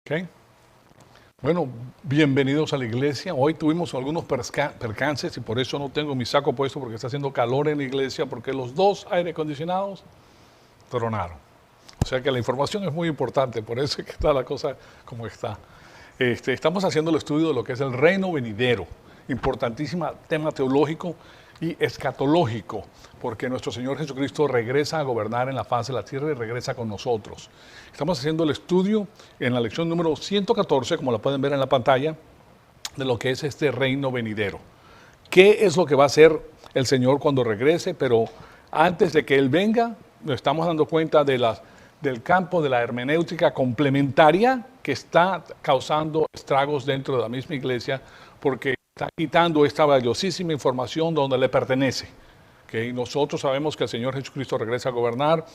Ok. Bueno, bienvenidos a la iglesia. Hoy tuvimos algunos percances y por eso no tengo mi saco puesto porque está haciendo calor en la iglesia porque los dos aire acondicionados tronaron. O sea que la información es muy importante, por eso es que está la cosa como está. Estamos haciendo el estudio de lo que es el reino venidero, importantísimo tema teológico y escatológico, porque nuestro Señor Jesucristo regresa a gobernar en la faz de la tierra y regresa con nosotros. Estamos haciendo el estudio en la lección número 114, como la pueden ver en la pantalla, de lo que es este reino venidero. ¿Qué es lo que va a hacer el Señor cuando regrese? Pero antes de que Él venga, nos estamos dando cuenta del campo de la hermenéutica complementaria que está causando estragos dentro de la misma iglesia, porque está quitando esta valiosísima información donde le pertenece. ¿Okay? Nosotros sabemos que el Señor Jesucristo regresa a gobernar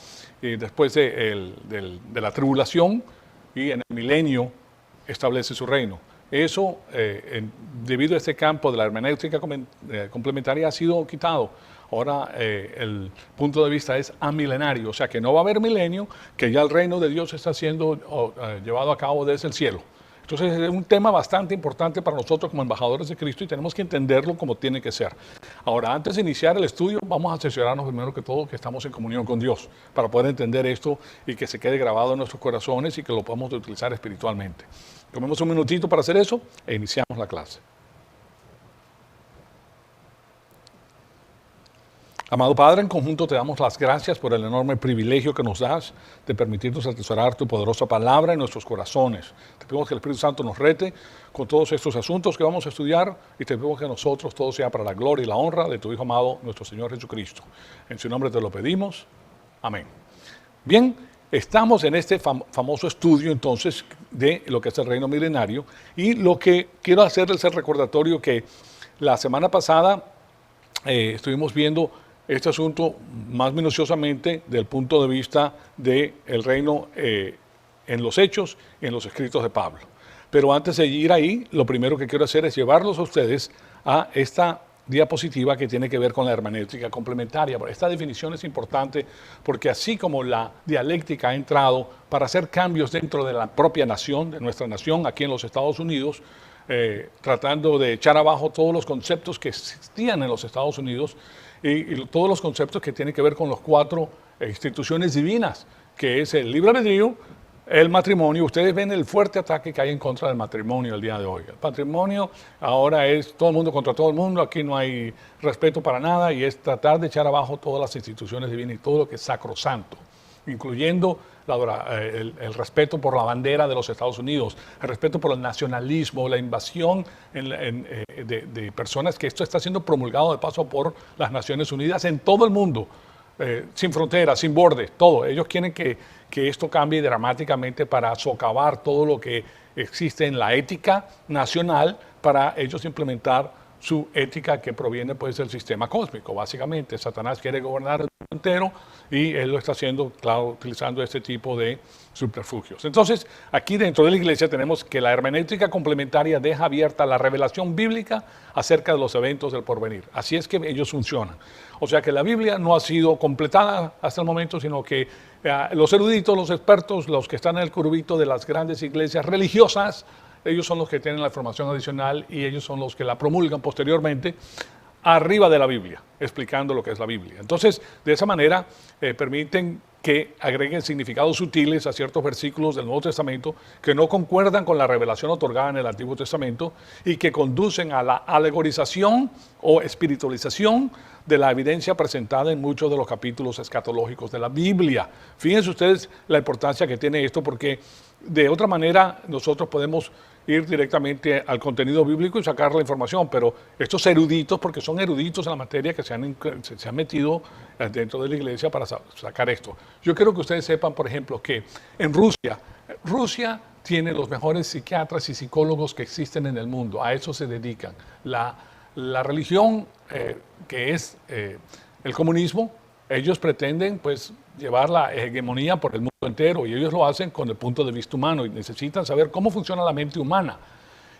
después de la tribulación y en el milenio establece su reino. Eso, debido a este campo de la hermenéutica complementaria, ha sido quitado. Ahora el punto de vista es amilenario, o sea que no va a haber milenio, que ya el reino de Dios está siendo llevado a cabo desde el cielo. Entonces es un tema bastante importante para nosotros como embajadores de Cristo y tenemos que entenderlo como tiene que ser. Ahora, antes de iniciar el estudio, vamos a asegurarnos primero que todo que estamos en comunión con Dios para poder entender esto y que se quede grabado en nuestros corazones y que lo podamos utilizar espiritualmente. Tomemos un minutito para hacer eso e iniciamos la clase. Amado Padre, en conjunto te damos las gracias por el enorme privilegio que nos das de permitirnos atesorar tu poderosa palabra en nuestros corazones. Te pedimos que el Espíritu Santo nos rete con todos estos asuntos que vamos a estudiar y te pedimos que nosotros todo sea para la gloria y la honra de tu Hijo amado, nuestro Señor Jesucristo. En su nombre te lo pedimos. Amén. Bien, estamos en este famoso estudio entonces de lo que es el reino milenario y lo que quiero hacer es el recordatorio que la semana pasada estuvimos viendo este asunto más minuciosamente del punto de vista del reino en los hechos y en los escritos de Pablo. Pero antes de ir ahí, lo primero que quiero hacer es llevarlos a ustedes a esta diapositiva que tiene que ver con la hermenéutica complementaria. Esta definición es importante porque así como la dialéctica ha entrado para hacer cambios dentro de la propia nación, de nuestra nación aquí en los Estados Unidos, tratando de echar abajo todos los conceptos que existían en los Estados Unidos y todos los conceptos que tienen que ver con las cuatro instituciones divinas, que es el libre albedrío, el matrimonio. Ustedes ven el fuerte ataque que hay en contra del matrimonio el día de hoy. El matrimonio ahora es todo el mundo contra todo el mundo, aquí no hay respeto para nada y es tratar de echar abajo todas las instituciones divinas y todo lo que es sacrosanto, incluyendo el respeto por la bandera de los Estados Unidos, el respeto por el nacionalismo, la invasión de personas, que esto está siendo promulgado de paso por las Naciones Unidas en todo el mundo, sin fronteras, sin bordes, todo. Ellos quieren que esto cambie dramáticamente para socavar todo lo que existe en la ética nacional para ellos implementar su ética que proviene pues del sistema cósmico. Básicamente, Satanás quiere gobernar el mundo entero y él lo está haciendo, claro, utilizando este tipo de subterfugios. Entonces, aquí dentro de la iglesia tenemos que la hermenéutica complementaria deja abierta la revelación bíblica acerca de los eventos del porvenir. Así es que ellos funcionan. O sea que la Biblia no ha sido completada hasta el momento, sino que los eruditos, los expertos, los que están en el curvito de las grandes iglesias religiosas, ellos son los que tienen la información adicional y ellos son los que la promulgan posteriormente arriba de la Biblia, explicando lo que es la Biblia. Entonces, de esa manera, permiten que agreguen significados sutiles a ciertos versículos del Nuevo Testamento que no concuerdan con la revelación otorgada en el Antiguo Testamento y que conducen a la alegorización o espiritualización de la evidencia presentada en muchos de los capítulos escatológicos de la Biblia. Fíjense ustedes la importancia que tiene esto, porque de otra manera nosotros podemos ir directamente al contenido bíblico y sacar la información, pero estos eruditos, porque son eruditos en la materia que se han metido dentro de la iglesia para sacar esto. Yo quiero que ustedes sepan, por ejemplo, que en Rusia tiene los mejores psiquiatras y psicólogos que existen en el mundo, a eso se dedican. La religión que es el comunismo, ellos pretenden pues llevar la hegemonía por el mundo entero y ellos lo hacen con el punto de vista humano y necesitan saber cómo funciona la mente humana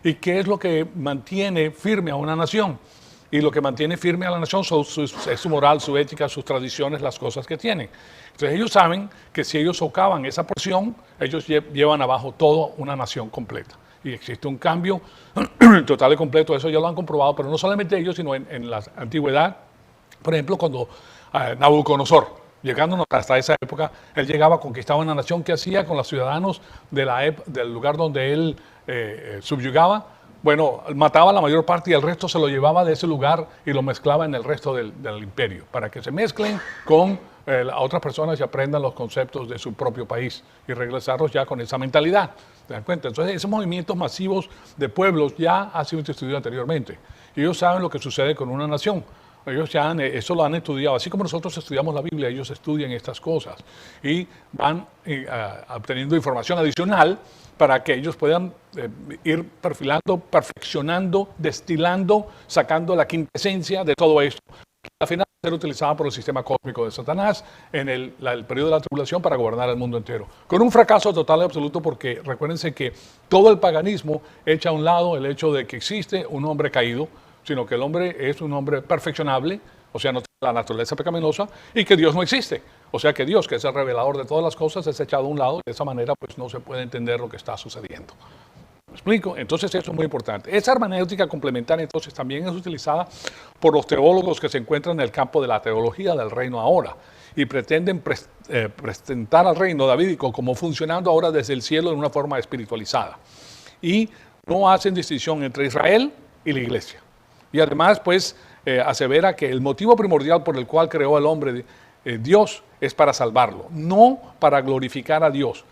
y qué es lo que mantiene firme a una nación. Y lo que mantiene firme a la nación es su moral, su ética, sus tradiciones, las cosas que tienen. Entonces ellos saben que si ellos socavan esa porción, ellos llevan abajo toda una nación completa. Y existe un cambio total y completo, eso ya lo han comprobado, pero no solamente ellos, sino en la antigüedad. Por ejemplo, cuando Nabucodonosor, llegándonos hasta esa época, él llegaba, conquistaba una nación. ¿Qué hacía con los ciudadanos del lugar donde él subyugaba? Bueno, mataba la mayor parte y el resto se lo llevaba de ese lugar y lo mezclaba en el resto del imperio, para que se mezclen con otras personas y aprendan los conceptos de su propio país y regresarlos ya con esa mentalidad. ¿Te das cuenta? Entonces, esos movimientos masivos de pueblos ya han sido estudiados anteriormente. Y ellos saben lo que sucede con una nación. Ellos ya eso lo han estudiado. Así como nosotros estudiamos la Biblia, ellos estudian estas cosas y van obteniendo información adicional para que ellos puedan ir perfilando, perfeccionando, destilando, sacando la quintesencia de todo esto, que al final va a ser utilizada por el sistema cósmico de Satanás en el periodo de la tribulación para gobernar el mundo entero. Con un fracaso total y absoluto, porque recuérdense que todo el paganismo echa a un lado el hecho de que existe un hombre caído, sino que el hombre es un hombre perfeccionable, o sea, no tiene la naturaleza pecaminosa, y que Dios no existe. O sea que Dios, que es el revelador de todas las cosas, es echado a un lado, y de esa manera pues no se puede entender lo que está sucediendo. ¿Me explico? Entonces eso es muy importante. Esa hermenéutica complementaria entonces también es utilizada por los teólogos que se encuentran en el campo de la teología del reino ahora, y pretenden presentar al reino davídico como funcionando ahora desde el cielo en una forma espiritualizada. Y no hacen distinción entre Israel y la iglesia. Y además, pues, asevera que el motivo primordial por el cual creó al hombre Dios es para salvarlo, no para glorificar a Dios.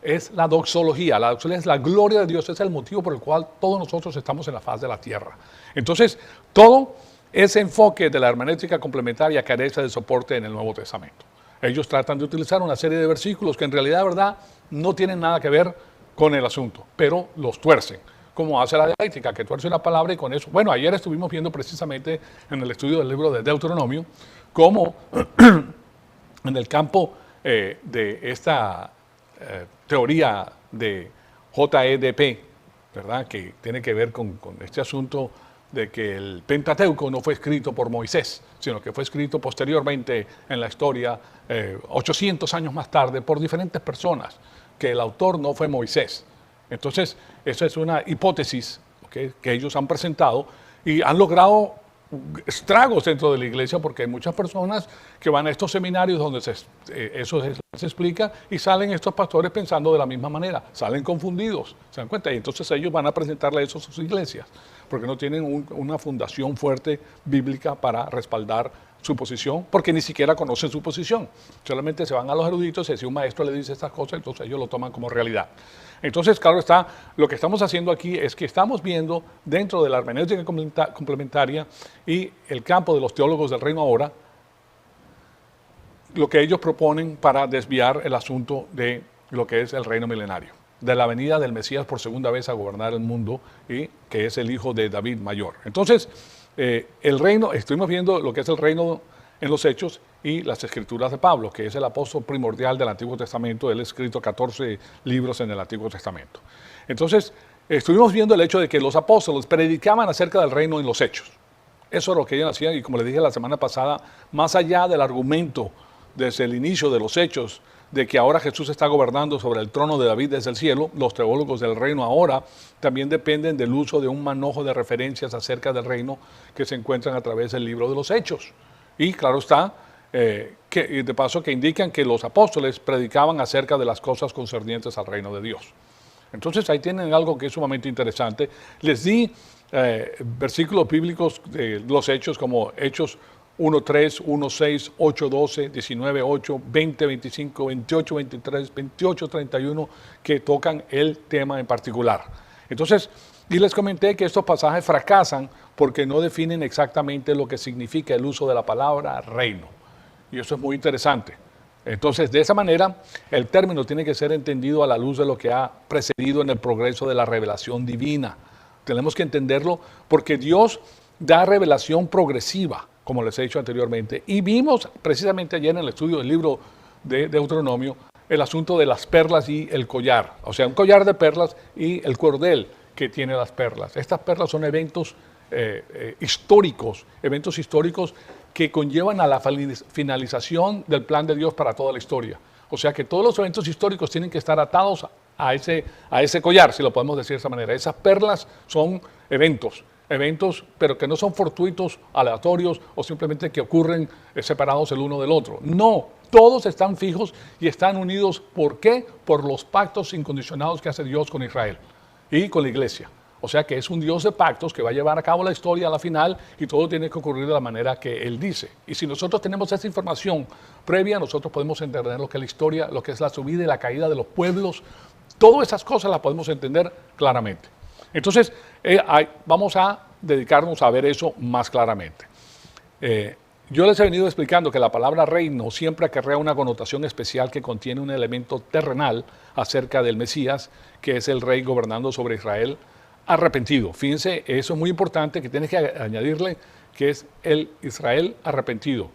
Es la doxología. La doxología es la gloria de Dios, es el motivo por el cual todos nosotros estamos en la faz de la tierra. Entonces, todo ese enfoque de la hermenéutica complementaria carece de soporte en el Nuevo Testamento. Ellos tratan de utilizar una serie de versículos que en realidad, verdad, no tienen nada que ver con el asunto, pero los tuercen, como hace la dialéctica, que tuerce una palabra y con eso. Bueno, ayer estuvimos viendo precisamente en el estudio del libro de Deuteronomio, cómo en el campo de esta teoría de JEDP, ¿verdad?, que tiene que ver con este asunto de que el Pentateuco no fue escrito por Moisés, sino que fue escrito posteriormente en la historia, 800 años más tarde, por diferentes personas, que el autor no fue Moisés. Entonces, esa es una hipótesis, ¿okay?, que ellos han presentado y han logrado estragos dentro de la iglesia, porque hay muchas personas que van a estos seminarios donde eso se explica y salen estos pastores pensando de la misma manera, salen confundidos, ¿se dan cuenta? Y entonces ellos van a presentarle eso a sus iglesias, porque no tienen una fundación fuerte bíblica para respaldar su posición, porque ni siquiera conocen su posición. Solamente se van a los eruditos y si un maestro le dice estas cosas, entonces ellos lo toman como realidad. Entonces, claro está, lo que estamos haciendo aquí es que estamos viendo dentro de la hermenéutica complementaria y el campo de los teólogos del reino ahora, lo que ellos proponen para desviar el asunto de lo que es el reino milenario, de la venida del Mesías por segunda vez a gobernar el mundo, y que es el hijo de David mayor. Entonces, el reino, estuvimos viendo lo que es el reino en los Hechos y las Escrituras de Pablo, que es el apóstol primordial del Antiguo Testamento. Él ha escrito 14 libros en el Antiguo Testamento. Entonces, estuvimos viendo el hecho de que los apóstoles predicaban acerca del reino en los Hechos. Eso es lo que ellos hacían, y como les dije la semana pasada, más allá del argumento desde el inicio de los Hechos, de que ahora Jesús está gobernando sobre el trono de David desde el cielo, los teólogos del reino ahora también dependen del uso de un manojo de referencias acerca del reino que se encuentran a través del libro de los Hechos. Y claro está, de paso, que indican que los apóstoles predicaban acerca de las cosas concernientes al reino de Dios. Entonces ahí tienen algo que es sumamente interesante. Les di versículos bíblicos de los Hechos, como Hechos 1.3, 1.6, 8.12, 19.8, 20.25, 28.23, 28.31, que tocan el tema en particular. Entonces, y les comenté que estos pasajes fracasan porque no definen exactamente lo que significa el uso de la palabra reino. Y eso es muy interesante. Entonces, de esa manera, el término tiene que ser entendido a la luz de lo que ha precedido en el progreso de la revelación divina. Tenemos que entenderlo porque Dios da revelación progresiva, como les he dicho anteriormente. Y vimos precisamente ayer en el estudio del libro de Deuteronomio el asunto de las perlas y el collar. O sea, un collar de perlas y el cordel que tiene las perlas. Estas perlas son eventos históricos, eventos históricos que conllevan a la finalización del plan de Dios para toda la historia. O sea que todos los eventos históricos tienen que estar atados a ese collar, si lo podemos decir de esa manera. Esas perlas son eventos, pero que no son fortuitos, aleatorios o simplemente que ocurren separados el uno del otro. No, todos están fijos y están unidos. ¿Por qué? Por los pactos incondicionados que hace Dios con Israel y con la iglesia. O sea que es un Dios de pactos que va a llevar a cabo la historia a la final y todo tiene que ocurrir de la manera que Él dice. Y si nosotros tenemos esa información previa, nosotros podemos entender lo que es la historia, lo que es la subida y la caída de los pueblos. Todas esas cosas las podemos entender claramente. Entonces, vamos a dedicarnos a ver eso más claramente. Yo les he venido explicando que la palabra reino siempre acarrea una connotación especial que contiene un elemento terrenal acerca del Mesías, que es el rey gobernando sobre Israel arrepentido. Fíjense, eso es muy importante, que tienes que añadirle que es el Israel arrepentido.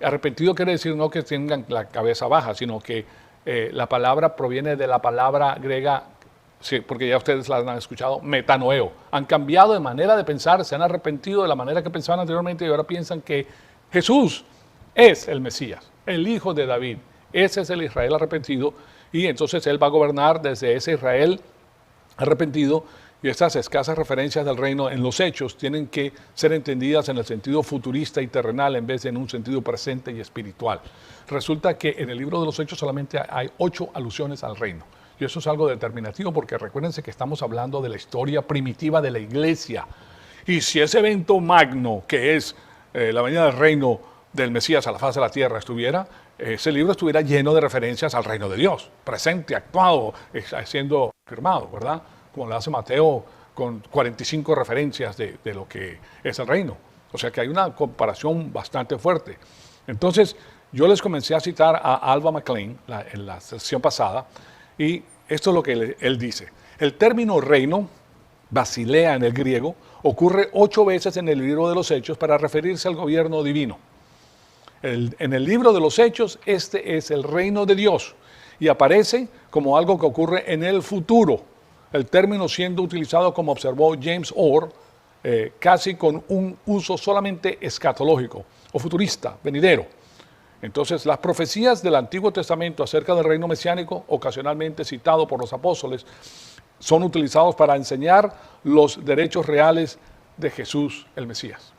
Arrepentido quiere decir no que tengan la cabeza baja, sino que la palabra proviene de la palabra griega, sí, porque ya ustedes la han escuchado, metanoeo. Han cambiado de manera de pensar, se han arrepentido de la manera que pensaban anteriormente y ahora piensan que Jesús es el Mesías, el hijo de David. Ese es el Israel arrepentido y entonces Él va a gobernar desde ese Israel arrepentido. Y estas escasas referencias del reino en los hechos tienen que ser entendidas en el sentido futurista y terrenal en vez de en un sentido presente y espiritual. Resulta que en el libro de los hechos solamente hay 8 alusiones al reino. Y eso es algo determinativo porque recuérdense que estamos hablando de la historia primitiva de la iglesia. Y si ese evento magno que es la venida del reino del Mesías a la faz de la tierra ese libro estuviera lleno de referencias al reino de Dios, presente, actuado, siendo firmado, ¿verdad? Como lo hace Mateo con 45 referencias de lo que es el reino. O sea que hay una comparación bastante fuerte. Entonces, yo les comencé a citar a Alva McClain en la sesión pasada, y esto es lo que él dice. El término reino, basilea en el griego, ocurre 8 veces en el libro de los Hechos para referirse al gobierno divino. En el libro de los Hechos, este es el reino de Dios, y aparece como algo que ocurre en el futuro. El término siendo utilizado, como observó James Orr, casi con un uso solamente escatológico o futurista, venidero. Entonces, las profecías del Antiguo Testamento acerca del reino mesiánico, ocasionalmente citado por los apóstoles, son utilizados para enseñar los derechos reales de Jesús, el Mesías.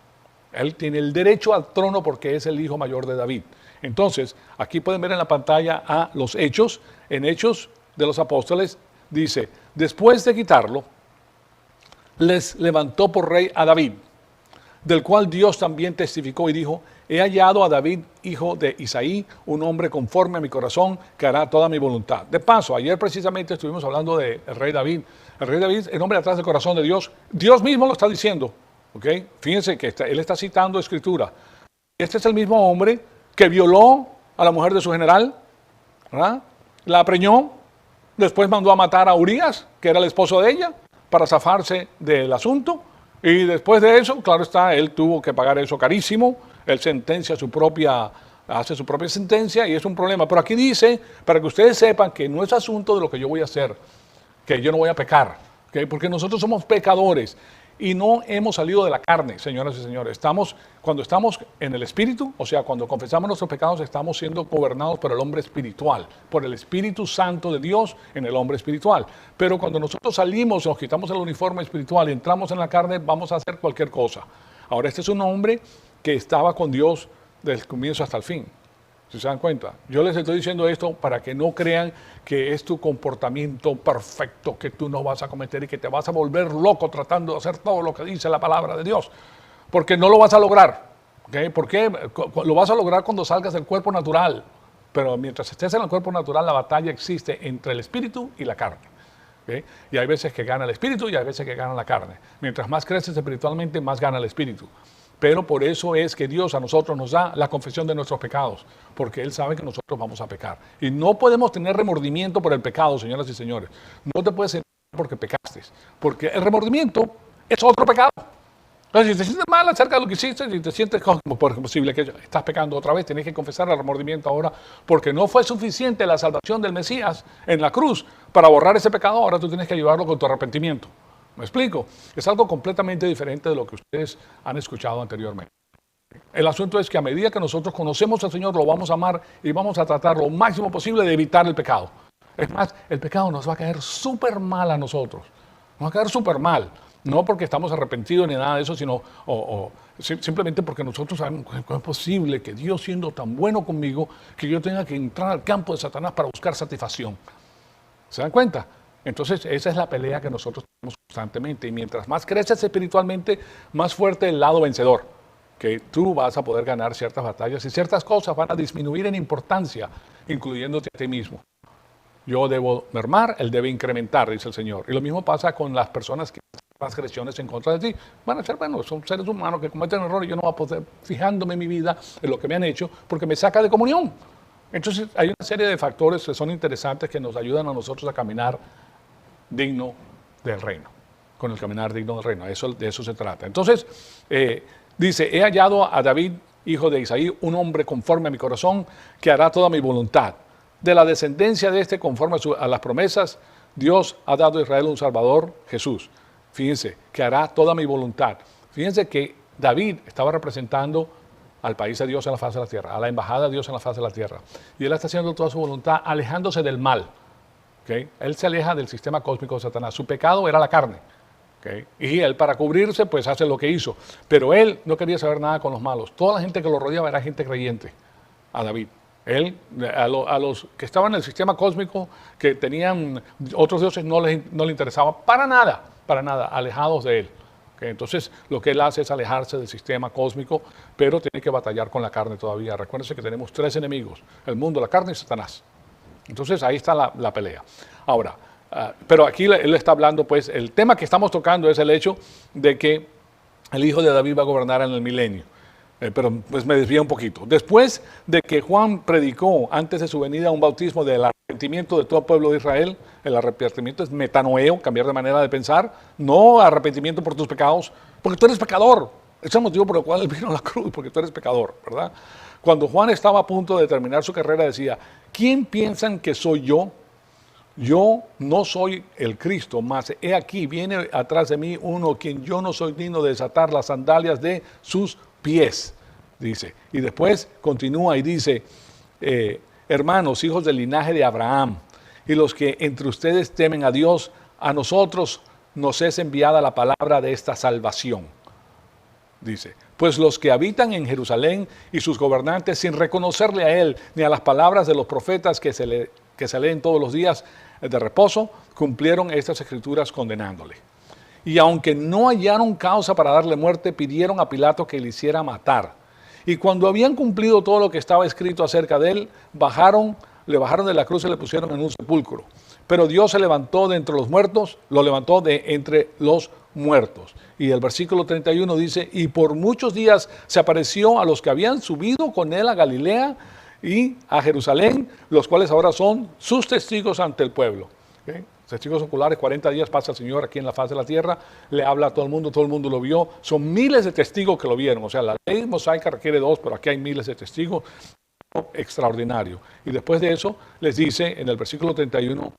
Él tiene el derecho al trono porque es el hijo mayor de David. Entonces, aquí pueden ver en la pantalla a los Hechos. En Hechos de los Apóstoles dice: después de quitarlo, les levantó por rey a David, del cual Dios también testificó y dijo: he hallado a David, hijo de Isaí, un hombre conforme a mi corazón, que hará toda mi voluntad. De paso, ayer precisamente estuvimos hablando del rey David. El rey David, el hombre atrás del corazón de Dios. Dios mismo lo está diciendo. ¿Okay? Fíjense que él está citando escritura. Este es el mismo hombre que violó a la mujer de su general, ¿verdad? La preñó, después mandó a matar a Urías, que era el esposo de ella, para zafarse del asunto. Y después de eso, claro está, él tuvo que pagar eso carísimo. Él hace su propia sentencia y es un problema. Pero aquí dice, para que ustedes sepan que no es asunto de lo que yo voy a hacer, que yo no voy a pecar, ¿okay? Porque nosotros somos pecadores y no hemos salido de la carne, señoras y señores. Cuando estamos en el Espíritu, o sea, cuando confesamos nuestros pecados, estamos siendo gobernados por el hombre espiritual, por el Espíritu Santo de Dios en el hombre espiritual. Pero cuando nosotros salimos, nos quitamos el uniforme espiritual y entramos en la carne, vamos a hacer cualquier cosa. Ahora, este es un hombre que estaba con Dios desde el comienzo hasta el fin. Si se dan cuenta, yo les estoy diciendo esto para que no crean que es tu comportamiento perfecto, que tú no vas a cometer y que te vas a volver loco tratando de hacer todo lo que dice la palabra de Dios, porque no lo vas a lograr. ¿Okay? ¿Por qué? Lo vas a lograr cuando salgas del cuerpo natural, pero mientras estés en el cuerpo natural, la batalla existe entre el espíritu y la carne. ¿Okay? Y hay veces que gana el espíritu y hay veces que gana la carne. Mientras más creces espiritualmente, más gana el espíritu. Pero por eso es que Dios a nosotros nos da la confesión de nuestros pecados, porque Él sabe que nosotros vamos a pecar. Y no podemos tener remordimiento por el pecado, señoras y señores. No te puedes sentir porque pecaste, porque el remordimiento es otro pecado. Entonces, si te sientes mal acerca de lo que hiciste, si te sientes como posible que estás pecando otra vez, tienes que confesar el remordimiento ahora, porque no fue suficiente la salvación del Mesías en la cruz para borrar ese pecado. Ahora tú tienes que llevarlo con tu arrepentimiento. ¿Me explico? Es algo completamente diferente de lo que ustedes han escuchado anteriormente. El asunto es que a medida que nosotros conocemos al Señor, lo vamos a amar y vamos a tratar lo máximo posible de evitar el pecado. Es más, el pecado nos va a caer súper mal a nosotros. Nos va a caer súper mal. No porque estamos arrepentidos ni nada de eso, sino simplemente porque nosotros sabemos que es posible que Dios, siendo tan bueno conmigo, que yo tenga que entrar al campo de Satanás para buscar satisfacción. ¿Se dan cuenta? Entonces, esa es la pelea que nosotros tenemos constantemente. Y mientras más creces espiritualmente, más fuerte el lado vencedor. Que tú vas a poder ganar ciertas batallas y ciertas cosas van a disminuir en importancia, incluyéndote a ti mismo. Yo debo mermar, él debe incrementar, dice el Señor. Y lo mismo pasa con las personas que hacen transgresiones en contra de ti. Van a ser, bueno, son seres humanos que cometen errores y yo no voy a poder fijándome en mi vida, en lo que me han hecho, porque me saca de comunión. Entonces, hay una serie de factores que son interesantes que nos ayudan a nosotros a caminar digno del reino, con el caminar digno del reino. De eso se trata. Entonces, dice, he hallado a David, hijo de Isaí, un hombre conforme a mi corazón, que hará toda mi voluntad. De la descendencia de este, conforme a las promesas, Dios ha dado a Israel un Salvador, Jesús. Fíjense, que hará toda mi voluntad. Fíjense que David estaba representando al país de Dios en la faz de la tierra, a la embajada de Dios en la faz de la tierra. Y él está haciendo toda su voluntad, alejándose del mal. ¿Okay? Él se aleja del sistema cósmico de Satanás. Su pecado era la carne. ¿Okay? Y él, para cubrirse, pues hace lo que hizo. Pero él no quería saber nada con los malos. Toda la gente que lo rodeaba era gente creyente a David. Él, a los que estaban en el sistema cósmico, que tenían otros dioses, no le interesaba para nada, alejados de él. ¿Okay? Entonces, lo que él hace es alejarse del sistema cósmico, pero tiene que batallar con la carne todavía. Recuérdense que tenemos 3 enemigos, el mundo, la carne y Satanás. Entonces, ahí está la pelea. Ahora, pero aquí él está hablando, pues, el tema que estamos tocando es el hecho de que el hijo de David va a gobernar en el milenio. Pero pues me desvía un poquito. Después de que Juan predicó antes de su venida un bautismo del arrepentimiento de todo el pueblo de Israel, el arrepentimiento es metanoeo, cambiar de manera de pensar, no arrepentimiento por tus pecados, porque tú eres pecador. Ese es el motivo por el cual él vino a la cruz, porque tú eres pecador, ¿verdad? Cuando Juan estaba a punto de terminar su carrera decía, ¿quién piensan que soy yo? Yo no soy el Cristo, mas he aquí, viene atrás de mí uno quien yo no soy digno de desatar las sandalias de sus pies, dice. Y después continúa y dice, hermanos, hijos del linaje de Abraham, y los que entre ustedes temen a Dios, a nosotros nos es enviada la palabra de esta salvación. Dice, pues los que habitan en Jerusalén y sus gobernantes, sin reconocerle a él ni a las palabras de los profetas que se leen todos los días de reposo, cumplieron estas escrituras condenándole. Y aunque no hallaron causa para darle muerte, pidieron a Pilato que le hiciera matar. Y cuando habían cumplido todo lo que estaba escrito acerca de él, le bajaron de la cruz y le pusieron en un sepulcro. Pero Dios se levantó de entre los muertos, lo levantó de entre los muertos. Y el versículo 31 dice, y por muchos días se apareció a los que habían subido con él a Galilea y a Jerusalén, los cuales ahora son sus testigos ante el pueblo. ¿Okay? Testigos oculares, 40 días pasa el Señor aquí en la faz de la tierra, le habla a todo el mundo lo vio, son miles de testigos que lo vieron, o sea, la ley mosaica requiere 2, pero aquí hay miles de testigos, extraordinario. Y después de eso les dice en el versículo 31,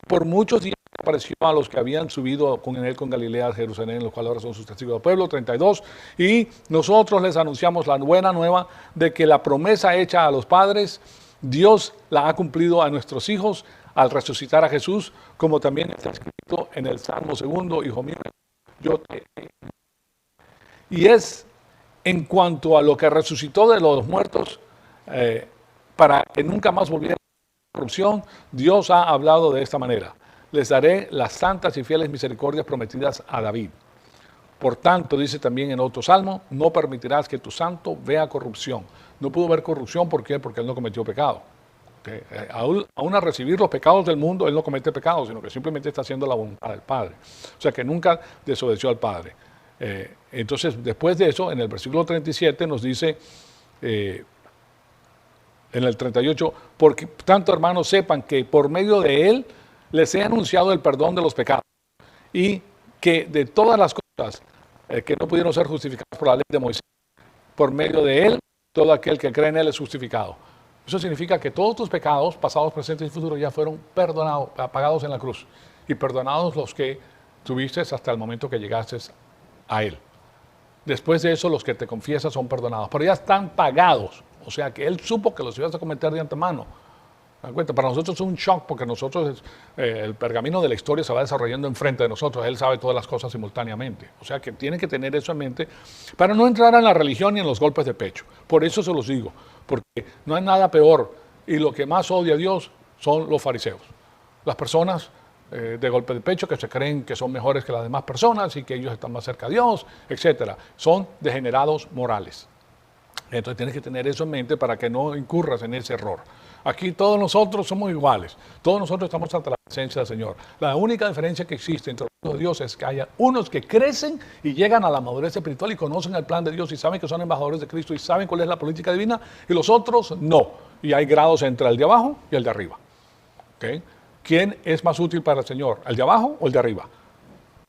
por muchos días apareció a los que habían subido con él con Galilea a Jerusalén, los cuales ahora son sus testigos del pueblo, 32, y nosotros les anunciamos la buena nueva de que la promesa hecha a los padres, Dios la ha cumplido a nuestros hijos, al resucitar a Jesús, como también está escrito en el Salmo 2, hijo mío, yo te... Y es en cuanto a lo que resucitó de los muertos, para que nunca más volviera a la corrupción, Dios ha hablado de esta manera. Les daré las santas y fieles misericordias prometidas a David. Por tanto, dice también en otro salmo, no permitirás que tu santo vea corrupción. No pudo ver corrupción, ¿por qué? Porque él no cometió pecado. Okay. Aún a recibir los pecados del mundo, él no comete pecado, sino que simplemente está haciendo la voluntad del Padre. O sea que nunca desobedeció al Padre. Entonces, después de eso, en el versículo 37 nos dice, en el 38, porque tanto hermanos sepan que por medio de él les he anunciado el perdón de los pecados y que de todas las cosas que no pudieron ser justificadas por la ley de Moisés, por medio de él, todo aquel que cree en él es justificado. Eso significa que todos tus pecados, pasados, presentes y futuros, ya fueron perdonados, pagados en la cruz. Y perdonados los que tuviste hasta el momento que llegaste a Él. Después de eso, los que te confiesan son perdonados, pero ya están pagados. O sea que Él supo que los ibas a cometer de antemano. ¿Se dan cuenta? Para nosotros es un shock porque nosotros, el pergamino de la historia se va desarrollando enfrente de nosotros. Él sabe todas las cosas simultáneamente. O sea que tienen que tener eso en mente para no entrar en la religión ni en los golpes de pecho. Por eso se los digo, porque no hay nada peor. Y lo que más odia a Dios son los fariseos. Las personas de golpe de pecho que se creen que son mejores que las demás personas y que ellos están más cerca de Dios, etcétera. Son degenerados morales. Entonces tienes que tener eso en mente para que no incurras en ese error. Aquí todos nosotros somos iguales, todos nosotros estamos ante la presencia del Señor. La única diferencia que existe entre los Dios es que haya unos que crecen y llegan a la madurez espiritual y conocen el plan de Dios y saben que son embajadores de Cristo y saben cuál es la política divina, y los otros no. Y hay grados entre el de abajo y el de arriba. ¿Okay? ¿Quién es más útil para el Señor? ¿El de abajo o el de arriba?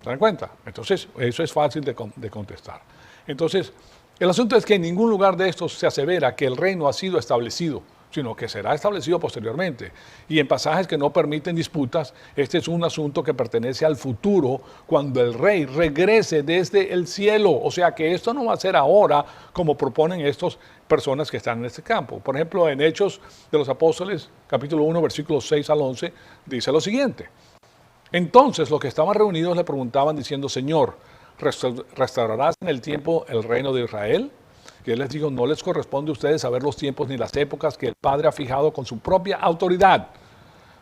¿Se dan cuenta? Entonces, eso es fácil de contestar. Entonces, el asunto es que en ningún lugar de estos se asevera que el reino ha sido establecido, sino que será establecido posteriormente. Y en pasajes que no permiten disputas, este es un asunto que pertenece al futuro, cuando el rey regrese desde el cielo. O sea que esto no va a ser ahora, como proponen estas personas que están en este campo. Por ejemplo, en Hechos de los Apóstoles, capítulo 1, versículos 6 al 11, dice lo siguiente. Entonces los que estaban reunidos le preguntaban diciendo, Señor, ¿restaurarás en el tiempo el reino de Israel? Y él les dijo, no les corresponde a ustedes saber los tiempos ni las épocas que el Padre ha fijado con su propia autoridad.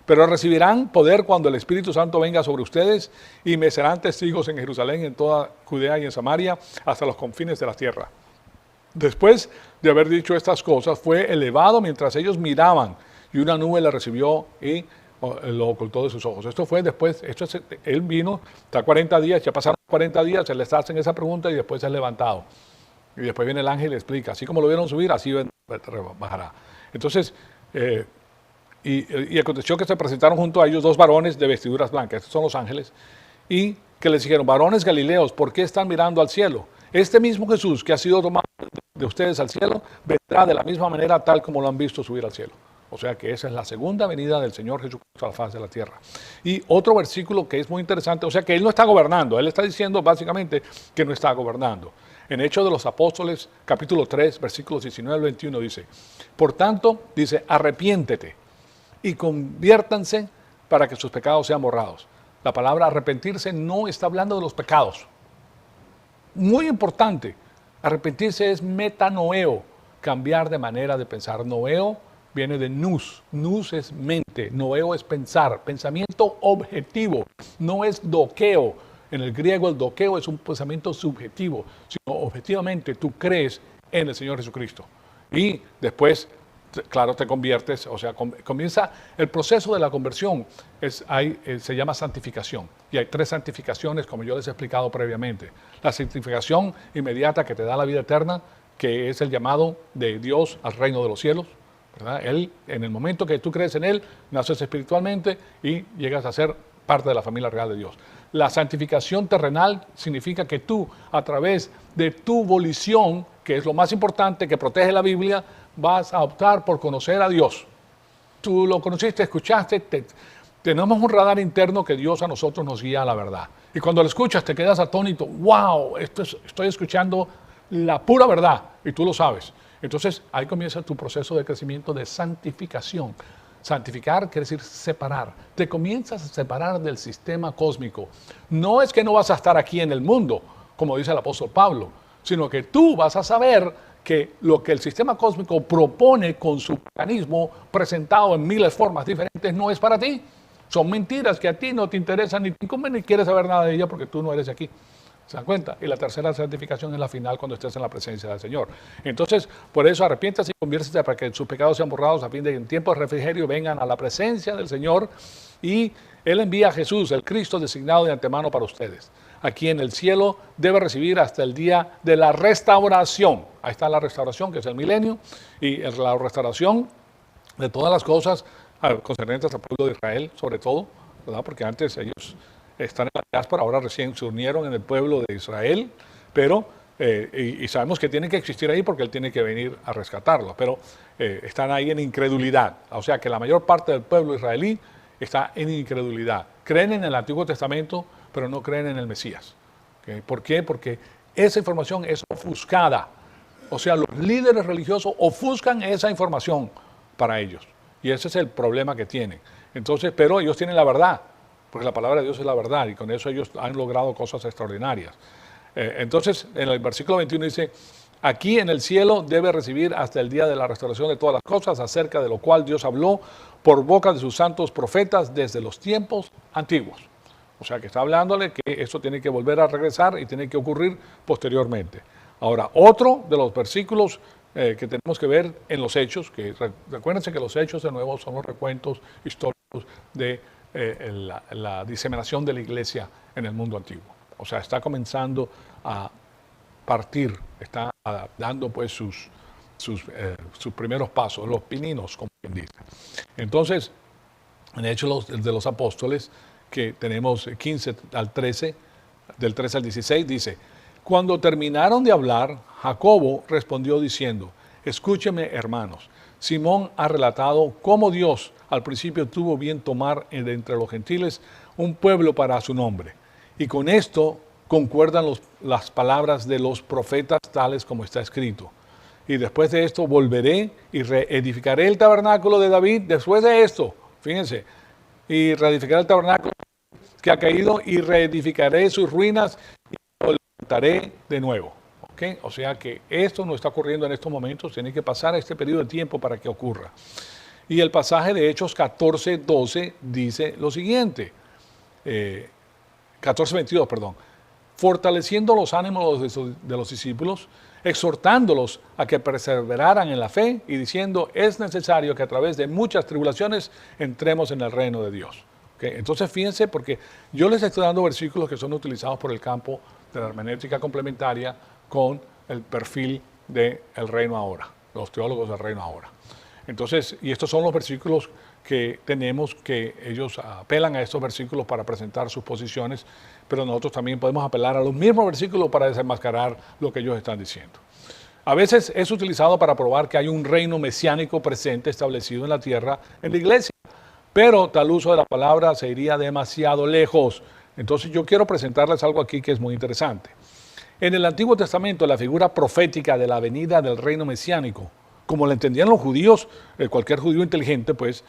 Pero recibirán poder cuando el Espíritu Santo venga sobre ustedes y me serán testigos en Jerusalén, en toda Judea y en Samaria, hasta los confines de la tierra. Después de haber dicho estas cosas, fue elevado mientras ellos miraban y una nube le recibió y lo ocultó de sus ojos. Esto fue después, él vino, está 40 días, ya pasaron 40 días, se les hacen esa pregunta y después es levantado. Y después viene el ángel y le explica, así como lo vieron subir, así bajará. Entonces, y aconteció que se presentaron junto a ellos dos varones de vestiduras blancas, estos son los ángeles, y que les dijeron, varones galileos, ¿por qué están mirando al cielo? Este mismo Jesús que ha sido tomado de ustedes al cielo, vendrá de la misma manera tal como lo han visto subir al cielo. O sea que esa es la segunda venida del Señor Jesucristo a la faz de la tierra. Y otro versículo que es muy interesante, o sea que Él no está gobernando, Él está diciendo básicamente que no está gobernando. En Hechos de los Apóstoles, capítulo 3, versículos 19 al 21 dice, por tanto, dice, arrepiéntete y conviértanse para que sus pecados sean borrados. La palabra arrepentirse no está hablando de los pecados. Muy importante, arrepentirse es metanoeo, cambiar de manera de pensar. Noeo viene de nous es mente, noeo es pensar, pensamiento objetivo, no es doqueo. En el griego el doqueo es un pensamiento subjetivo, sino objetivamente tú crees en el Señor Jesucristo. Y después, claro, te conviertes, o sea, comienza el proceso de la conversión, se llama santificación. Y hay 3 santificaciones, como yo les he explicado previamente. La santificación inmediata que te da la vida eterna, que es el llamado de Dios al reino de los cielos, ¿verdad? Él, en el momento que tú crees en Él, naces espiritualmente y llegas a ser parte de la familia real de Dios. La santificación terrenal significa que tú, a través de tu volición, que es lo más importante, que protege la Biblia, vas a optar por conocer a Dios. Tú lo conociste, escuchaste, tenemos un radar interno que Dios a nosotros nos guía a la verdad. Y cuando lo escuchas te quedas atónito, wow, estoy escuchando la pura verdad, y tú lo sabes. Entonces ahí comienza tu proceso de crecimiento de santificación. Santificar quiere decir separar. Te comienzas a separar del sistema cósmico. No es que no vas a estar aquí en el mundo, como dice el apóstol Pablo, sino que tú vas a saber que lo que el sistema cósmico propone con su mecanismo presentado en miles de formas diferentes no es para ti. Son mentiras que a ti no te interesan ni te incumben ni quieres saber nada de ellas porque tú no eres de aquí. ¿Se dan cuenta? Y la tercera santificación es la final cuando estés en la presencia del Señor. Entonces, por eso arrepiéntase y conviértese para que sus pecados sean borrados a fin de que en tiempo de refrigerio vengan a la presencia del Señor y Él envía a Jesús, el Cristo designado de antemano para ustedes. Aquí en el cielo debe recibir hasta el día de la restauración. Ahí está la restauración, que es el milenio, y la restauración de todas las cosas concernientes al pueblo de Israel, sobre todo, ¿verdad? Porque antes ellos están en la diáspora, ahora recién se unieron en el pueblo de Israel, pero, y sabemos que tienen que existir ahí porque Él tiene que venir a rescatarlos, pero están ahí en incredulidad. O sea que la mayor parte del pueblo israelí está en incredulidad. Creen en el Antiguo Testamento, pero no creen en el Mesías. ¿Okay? ¿Por qué? Porque esa información es ofuscada. O sea, los líderes religiosos ofuscan esa información para ellos. Y ese es el problema que tienen. Entonces, pero ellos tienen la verdad, porque la palabra de Dios es la verdad, y con eso ellos han logrado cosas extraordinarias. Entonces, en el versículo 21 dice, aquí en el cielo debe recibir hasta el día de la restauración de todas las cosas, acerca de lo cual Dios habló por boca de sus santos profetas desde los tiempos antiguos. O sea, que está hablándole que esto tiene que volver a regresar y tiene que ocurrir posteriormente. Ahora, otro de los versículos que tenemos que ver en los hechos, que recuérdense que los hechos de nuevo son los recuentos históricos de la diseminación de la iglesia en el mundo antiguo. O sea, está comenzando a partir, está dando pues sus primeros pasos, los pininos, como quien dice. Entonces, en Hechos de los Apóstoles, que tenemos 15 al 13, del 13 al 16, dice, cuando terminaron de hablar, Jacobo respondió diciendo, escúcheme hermanos, Simón ha relatado cómo Dios al principio tuvo bien tomar de entre los gentiles un pueblo para su nombre. Y con esto concuerdan las palabras de los profetas tales como está escrito. Y después de esto volveré y reedificaré el tabernáculo de David. Después de esto, fíjense, y reedificaré el tabernáculo que ha caído y reedificaré sus ruinas y lo levantaré de nuevo. ¿Okay? O sea que esto no está ocurriendo en estos momentos, tiene que pasar este periodo de tiempo para que ocurra. Y el pasaje de Hechos 14:12 dice lo siguiente, 14:22, perdón, fortaleciendo los ánimos de los discípulos, exhortándolos a que perseveraran en la fe y diciendo, es necesario que a través de muchas tribulaciones entremos en el reino de Dios. ¿Okay? Entonces fíjense, porque yo les estoy dando versículos que son utilizados por el campo de la hermenéutica complementaria con el perfil del reino ahora, los teólogos del reino ahora. Entonces, y estos son los versículos que tenemos, que ellos apelan a estos versículos para presentar sus posiciones, pero nosotros también podemos apelar a los mismos versículos para desenmascarar lo que ellos están diciendo. A veces es utilizado para probar que hay un reino mesiánico presente establecido en la tierra, en la iglesia, pero tal uso de la palabra se iría demasiado lejos. Entonces yo quiero presentarles algo aquí que es muy interesante. En el Antiguo Testamento, la figura profética de la venida del reino mesiánico, como la entendían los judíos, cualquier judío inteligente, pues,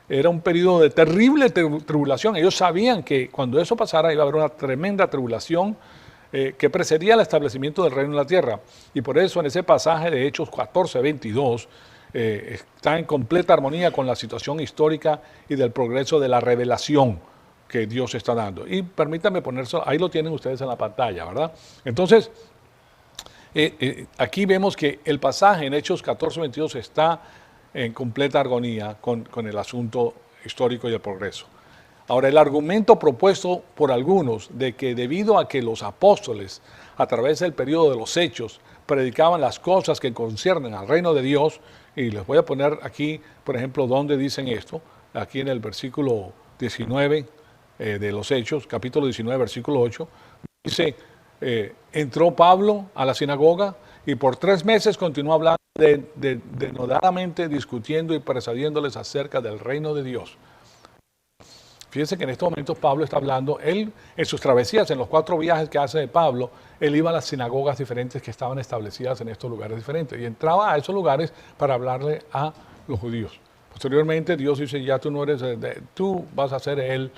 era un periodo de terrible tribulación. Ellos sabían que cuando eso pasara iba a haber una tremenda tribulación que precedía el establecimiento del reino en la tierra. Y por eso en ese pasaje de Hechos 14:22 está en completa armonía con la situación histórica y del progreso de la revelación que Dios está dando. Y permítanme ponerlo, ahí lo tienen ustedes en la pantalla, ¿verdad? Entonces, aquí vemos que el pasaje en Hechos 14:22 está en completa armonía con el asunto histórico y el progreso. Ahora, el argumento propuesto por algunos de que debido a que los apóstoles, a través del periodo de los hechos, predicaban las cosas que conciernen al reino de Dios, y les voy a poner aquí, por ejemplo, dónde dicen esto, aquí en el versículo 19 de los Hechos, capítulo 19, versículo 8, dice, entró Pablo a la sinagoga y por 3 meses continuó hablando denodadamente, discutiendo y persuadiéndoles acerca del reino de Dios. Fíjense que en estos momentos Pablo está hablando, él en sus travesías, en los 4 viajes que hace de Pablo, él iba a las sinagogas diferentes que estaban establecidas en estos lugares diferentes y entraba a esos lugares para hablarle a los judíos. Posteriormente Dios dice, ya tú no eres, tú vas a ser el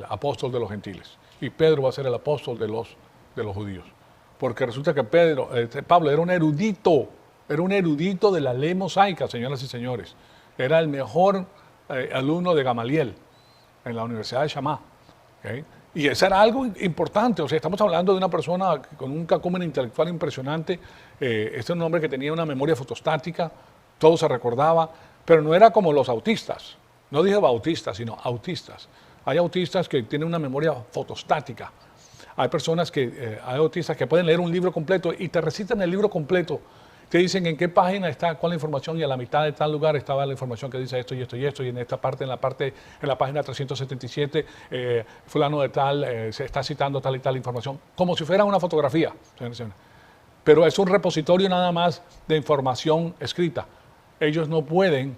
apóstol de los gentiles y Pedro va a ser el apóstol de los judíos. Porque resulta que Pablo era un erudito de la ley mosaica, señoras y señores. Era el mejor alumno de Gamaliel en la Universidad de Shammah. ¿Okay? Y eso era algo importante. O sea, estamos hablando de una persona con un cacumen intelectual impresionante. Este es un hombre que tenía una memoria fotostática, todo se recordaba, pero no era como los autistas. No dije bautistas, sino autistas. Hay autistas que tienen una memoria fotostática. Hay personas hay autistas que pueden leer un libro completo y te recitan el libro completo. Te dicen en qué página está cuál información y a la mitad de tal lugar estaba la información que dice esto y esto y esto y en esta parte, en la página 377, fulano de tal se está citando tal y tal información, como si fuera una fotografía. Pero es un repositorio nada más de información escrita. Ellos no pueden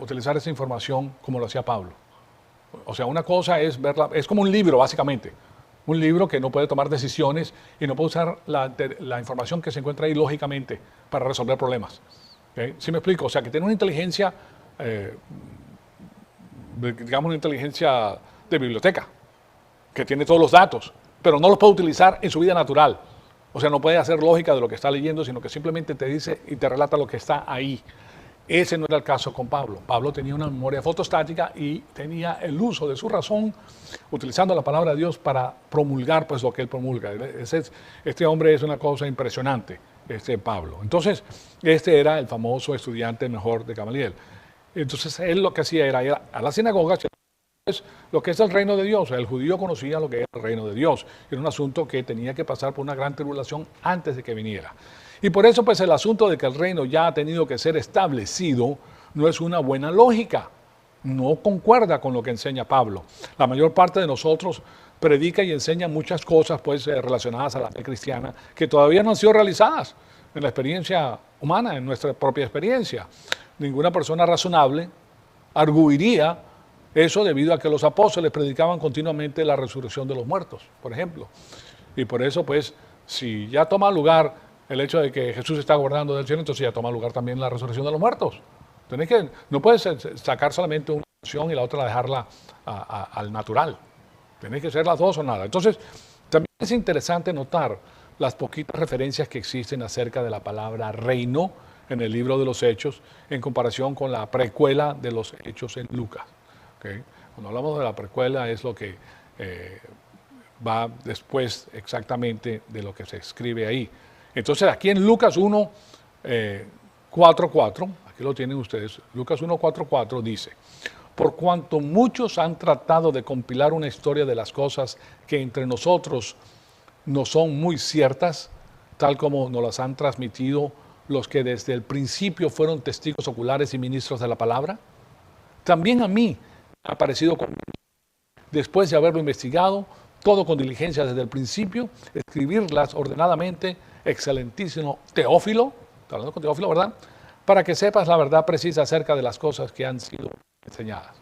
utilizar esa información como lo hacía Pablo. O sea, una cosa es verla, es como un libro básicamente. un libro que no puede tomar decisiones y no puede usar la información que se encuentra ahí lógicamente para resolver problemas. ¿Okay? ¿Sí me explico? O sea, que tiene una inteligencia, digamos una inteligencia de biblioteca, que tiene todos los datos, pero no los puede utilizar en su vida natural. O sea, no puede hacer lógica de lo que está leyendo, sino que simplemente te dice y te relata lo que está ahí. Ese no era el caso con Pablo. Pablo tenía una memoria fotostática y tenía el uso de su razón, utilizando la palabra de Dios para promulgar pues lo que él promulga. Este hombre es una cosa impresionante, este Pablo. Entonces, este era el famoso estudiante mejor de Gamaliel. Entonces, él lo que hacía era ir a la sinagoga, lo que es el reino de Dios. El judío conocía lo que era el reino de Dios. Era un asunto que tenía que pasar por una gran tribulación antes de que viniera. Y por eso, pues, el asunto de que el reino ya ha tenido que ser establecido no es una buena lógica. No concuerda con lo que enseña Pablo. La mayor parte de nosotros predica y enseña muchas cosas, pues, relacionadas a la fe cristiana que todavía no han sido realizadas en la experiencia humana, en nuestra propia experiencia. Ninguna persona razonable arguiría eso debido a que los apóstoles predicaban continuamente la resurrección de los muertos, por ejemplo. Y por eso, pues, si ya toma lugar el hecho de que Jesús está gobernando del cielo, entonces ya toma lugar también la resurrección de los muertos. No puedes sacar solamente una opción y la otra dejarla al natural. Tiene que ser las dos o nada. Entonces, también es interesante notar las poquitas referencias que existen acerca de la palabra reino en el libro de los Hechos en comparación con la precuela de los Hechos en Lucas. ¿Okay? Cuando hablamos de la precuela es lo que va después exactamente de lo que se escribe ahí. Entonces aquí en Lucas 1, 4:4, aquí lo tienen ustedes, Lucas 1:4 dice: por cuanto muchos han tratado de compilar una historia de las cosas que entre nosotros no son muy ciertas, tal como nos las han transmitido los que desde el principio fueron testigos oculares y ministros de la palabra, también a mí me ha parecido conveniente, después de haberlo investigado, todo con diligencia desde el principio, escribirlas ordenadamente, excelentísimo Teófilo, está hablando con Teófilo, ¿verdad?, para que sepas la verdad precisa acerca de las cosas que han sido enseñadas.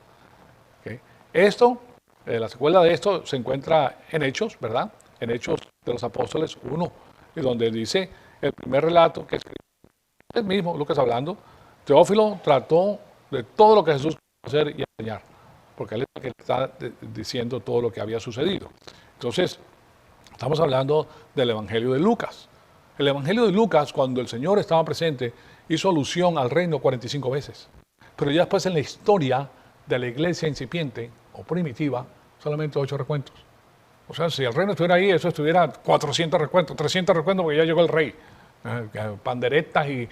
¿Okay? Esto, la secuela de esto se encuentra en Hechos, ¿verdad?, en Hechos de los Apóstoles 1, donde dice el primer relato que escribe el mismo Lucas hablando. Teófilo trató de todo lo que Jesús quiso hacer y enseñar, porque él es el que está diciendo todo lo que había sucedido. Entonces, estamos hablando del Evangelio de Lucas. El Evangelio de Lucas, cuando el Señor estaba presente, hizo alusión al reino 45 veces. Pero ya después en la historia de la iglesia incipiente o primitiva, solamente 8 recuentos. O sea, si el reino estuviera ahí, eso estuviera 400 recuentos, 300 recuentos, porque ya llegó el rey. Panderetas y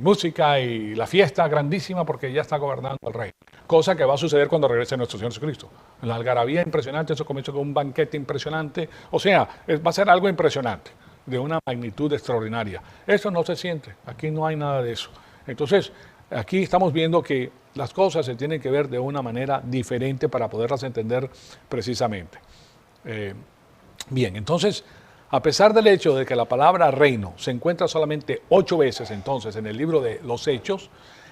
música y la fiesta grandísima porque ya está gobernando el rey. Cosa que va a suceder cuando regrese nuestro Señor Jesucristo. La algarabía impresionante, eso comenzó con un banquete impresionante. O sea, va a ser algo impresionante, de una magnitud extraordinaria. Eso no se siente, aquí no hay nada de eso. Entonces, aquí estamos viendo que las cosas se tienen que ver de una manera diferente para poderlas entender precisamente. Bien, entonces, a pesar del hecho de que la palabra reino se encuentra solamente 8 veces entonces en el libro de los Hechos,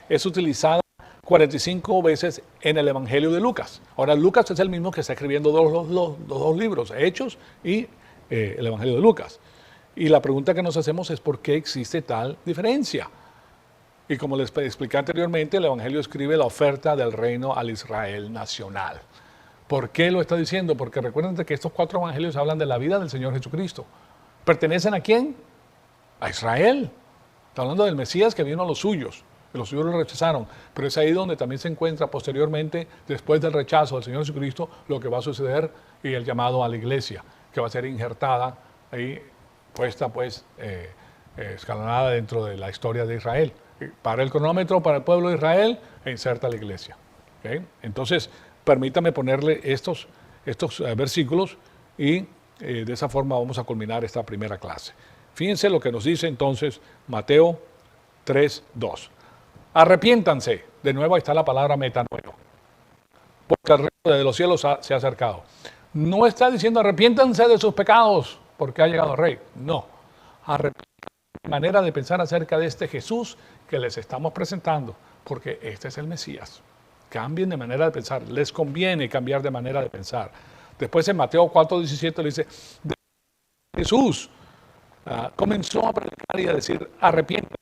es utilizada 45 veces en el Evangelio de Lucas. Ahora, Lucas es el mismo que está escribiendo los dos libros, Hechos y el Evangelio de Lucas. Y la pregunta que nos hacemos es ¿por qué existe tal diferencia? Y como les expliqué anteriormente, el Evangelio escribe la oferta del reino al Israel nacional. ¿Por qué lo está diciendo? Porque recuerden que estos 4 evangelios hablan de la vida del Señor Jesucristo. ¿Pertenecen a quién? A Israel. Está hablando del Mesías que vino a los suyos. Y los suyos lo rechazaron. Pero es ahí donde también se encuentra posteriormente, después del rechazo del Señor Jesucristo, lo que va a suceder y el llamado a la iglesia, que va a ser injertada ahí, puesta pues escalonada dentro de la historia de Israel. Para el cronómetro, para el pueblo de Israel, e inserta la iglesia. ¿Okay? Entonces, permítame ponerle estos versículos y de esa forma vamos a culminar esta primera clase. Fíjense lo que nos dice entonces Mateo 3:2. Arrepiéntanse. De nuevo ahí está la palabra metanoeo. Porque el reino de los cielos se ha acercado. No está diciendo arrepiéntanse de sus pecados porque ha llegado el rey. No. Arrepiéntanse de manera de pensar acerca de este Jesús que les estamos presentando, porque este es el Mesías. Cambien de manera de pensar. Les conviene cambiar de manera de pensar. Después en Mateo 4:17 le dice, Jesús comenzó a predicar y a decir, arrepiéntanse,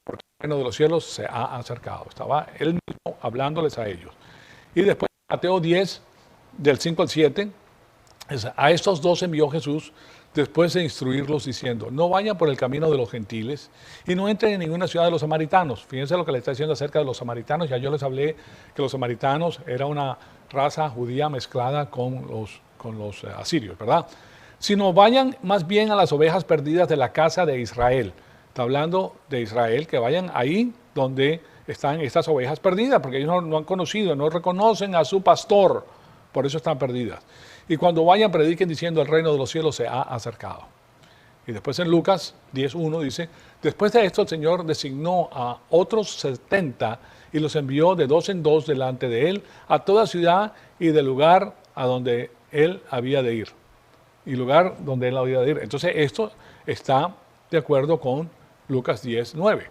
porque el reino de los cielos se ha acercado. Estaba él mismo hablándoles a ellos. Y después Mateo 10, del 5 al 7, a estos dos envió Jesús después de instruirlos diciendo, no vayan por el camino de los gentiles y no entren en ninguna ciudad de los samaritanos. Fíjense lo que le está diciendo acerca de los samaritanos. Ya yo les hablé que los samaritanos era una raza judía mezclada con los asirios, ¿verdad? Sino vayan más bien a las ovejas perdidas de la casa de Israel. Está hablando de Israel, que vayan ahí donde están estas ovejas perdidas, porque ellos no han conocido, no reconocen a su pastor, por eso están perdidas. Y cuando vayan, prediquen diciendo, el reino de los cielos se ha acercado. Y después en Lucas 10:1 dice, después de esto el Señor designó a otros 70 y los envió de dos en dos delante de él a toda ciudad y del lugar a donde él había de ir. Y lugar donde él había de ir. Entonces esto está de acuerdo con Lucas 10:9.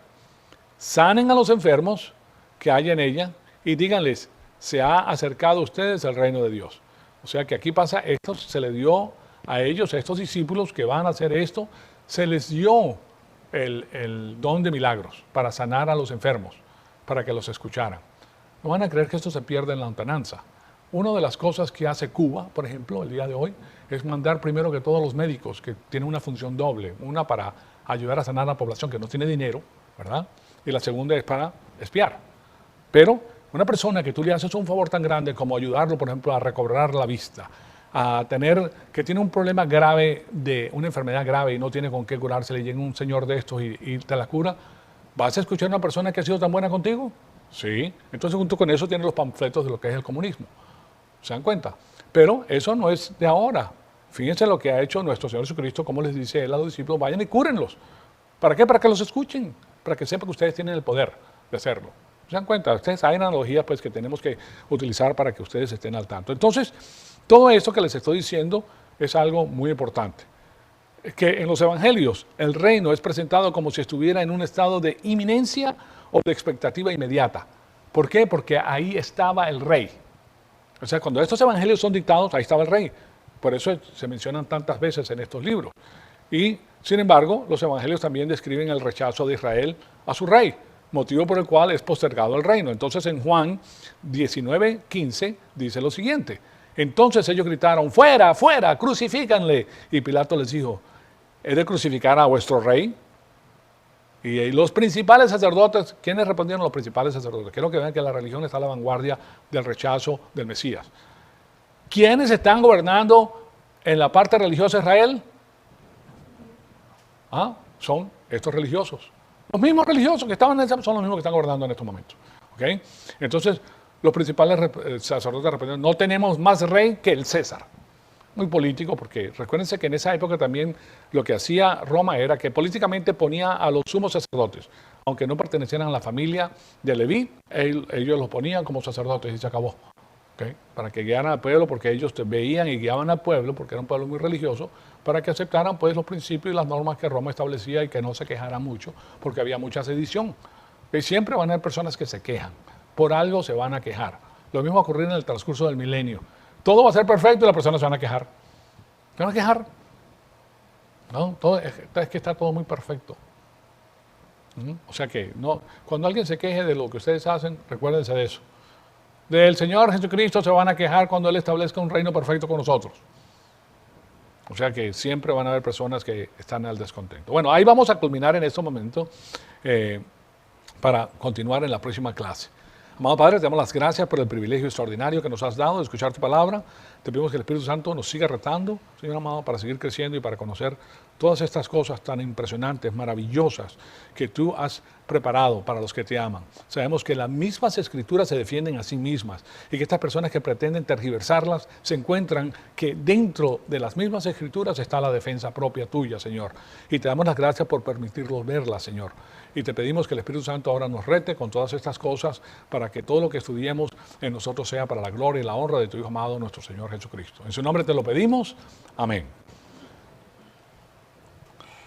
Sanen a los enfermos que hay en ella y díganles, se ha acercado a ustedes el reino de Dios. O sea que aquí pasa esto, se le dio a ellos, a estos discípulos que van a hacer esto, se les dio el don de milagros para sanar a los enfermos, para que los escucharan. No van a creer que esto se pierde en la lontananza. Una de las cosas que hace Cuba, por ejemplo, el día de hoy, es mandar primero que todos los médicos, que tienen una función doble, una para ayudar a sanar a la población que no tiene dinero, ¿verdad? Y la segunda es para espiar. Pero una persona que tú le haces un favor tan grande como ayudarlo, por ejemplo, a recobrar la vista, a que tiene un problema grave, de una enfermedad grave y no tiene con qué curarse, le llega un señor de estos y te la cura, ¿vas a escuchar a una persona que ha sido tan buena contigo? Sí. Entonces, junto con eso, tiene los panfletos de lo que es el comunismo. ¿Se dan cuenta? Pero eso no es de ahora. Fíjense lo que ha hecho nuestro Señor Jesucristo, como les dice él a los discípulos, vayan y cúrenlos. ¿Para qué? Para que los escuchen, para que sepan que ustedes tienen el poder de hacerlo. ¿Se dan cuenta? Ustedes hay analogías pues, que tenemos que utilizar para que ustedes estén al tanto. Entonces, todo esto que les estoy diciendo es algo muy importante. Que en los evangelios el reino es presentado como si estuviera en un estado de inminencia o de expectativa inmediata. ¿Por qué? Porque ahí estaba el rey. O sea, cuando estos evangelios son dictados, ahí estaba el rey. Por eso se mencionan tantas veces en estos libros. Y, sin embargo, los evangelios también describen el rechazo de Israel a su rey, motivo por el cual es postergado el reino. Entonces, en Juan 19:15 dice lo siguiente. Entonces ellos gritaron, fuera, fuera, crucifícanle. Y Pilato les dijo, ¿he de crucificar a vuestro rey? Y los principales sacerdotes, ¿quiénes respondieron los principales sacerdotes? Quiero que vean que la religión está a la vanguardia del rechazo del Mesías. ¿Quiénes están gobernando en la parte religiosa de Israel? Son estos religiosos. Los mismos religiosos que estaban en ese son los mismos que están gobernando en estos momentos. ¿Okay? Entonces, los principales sacerdotes respondieron, no tenemos más rey que el César. Muy político, porque recuérdense que en esa época también lo que hacía Roma era que políticamente ponía a los sumos sacerdotes, aunque no pertenecieran a la familia de Leví, ellos los ponían como sacerdotes y se acabó. ¿Okay? Para que guiaran al pueblo, porque ellos veían y guiaban al pueblo, porque era un pueblo muy religioso, para que aceptaran pues los principios y las normas que Roma establecía y que no se quejaran mucho, porque había mucha sedición. Y siempre van a haber personas que se quejan, por algo se van a quejar. Lo mismo va a ocurrir en el transcurso del milenio. Todo va a ser perfecto y las personas se van a quejar. ¿Se van a quejar? No, es que está todo muy perfecto. O sea que no, cuando alguien se queje de lo que ustedes hacen, recuérdense de eso. Del Señor Jesucristo se van a quejar cuando Él establezca un reino perfecto con nosotros. O sea que siempre van a haber personas que están al descontento. Bueno, ahí vamos a culminar en este momento para continuar en la próxima clase. Amado Padre, te damos las gracias por el privilegio extraordinario que nos has dado de escuchar tu palabra. Te pedimos que el Espíritu Santo nos siga retando, Señor amado, para seguir creciendo y para conocer todas estas cosas tan impresionantes, maravillosas, que tú has preparado para los que te aman. Sabemos que las mismas escrituras se defienden a sí mismas y que estas personas que pretenden tergiversarlas se encuentran que dentro de las mismas escrituras está la defensa propia tuya, Señor. Y te damos las gracias por permitirnos verlas, Señor. Y te pedimos que el Espíritu Santo ahora nos rete con todas estas cosas para que todo lo que estudiemos en nosotros sea para la gloria y la honra de tu Hijo amado, nuestro Señor Jesucristo. En su nombre te lo pedimos. Amén.